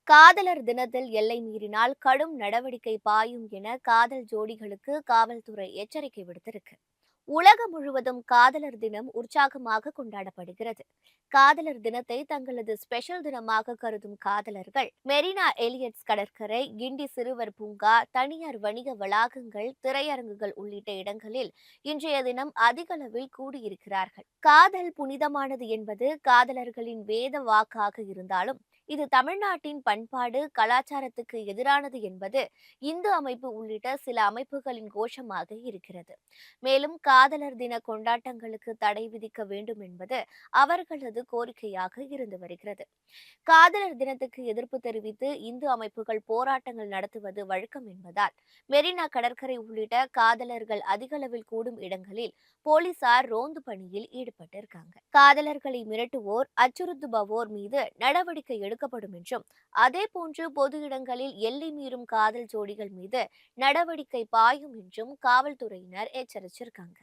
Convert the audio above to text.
காதலர் தினத்தில் எல்லை மீறினால் கடும் நடவடிக்கை பாயும் என காதல் ஜோடிகளுக்கு காவல்துறை எச்சரிக்கை விடுத்திருக்கு. உலகம் முழுவதும் காதலர் தினம் உற்சாகமாக கொண்டாடப்படுகிறது. காதலர் தினத்தை தங்களது ஸ்பெஷல் தினமாக கருதும் காதலர்கள் மெரினா எலியட்ஸ் கடற்கரை, கிண்டி சிறுவர் பூங்கா, தனியார் வணிக வளாகங்கள், திரையரங்குகள் உள்ளிட்ட இடங்களில் இன்றைய தினம் அதிகளவில் கூடியிருக்கிறார்கள். காதல் புனிதமானது என்பது காதலர்களின் வேத வாக்காக இருந்தாலும் இது தமிழ்நாட்டின் பண்பாடு, கலாச்சாரத்துக்கு எதிரானது என்பது இந்து அமைப்பு உள்ளிட்ட சில அமைப்புகளின் கோஷமாக இருக்கிறது. மேலும் காதலர் தின கொண்டாட்டங்களுக்கு தடை விதிக்க வேண்டும் என்பது அவர்களது கோரிக்கையாக இருந்து வருகிறது. காதலர் தினத்துக்கு எதிர்ப்பு தெரிவித்து இந்து அமைப்புகள் போராட்டங்கள் நடத்துவது வழக்கம் என்பதால் மெரினா கடற்கரை உள்ளிட்ட காதலர்கள் அதிகளவில் கூடும் இடங்களில் போலீசார் ரோந்து பணியில் ஈடுபட்டிருக்காங்க. காதலர்களை மிரட்டுவோர், அச்சுறுத்துபவோர் மீது நடவடிக்கை எடுக்கப்படும் என்றும், அதேபோன்று பொது இடங்களில் எல்லை மீறும் காதல் ஜோடிகள் மீது நடவடிக்கை பாயும் என்றும் காவல்துறையினர் எச்சரிச்சிருக்காங்க.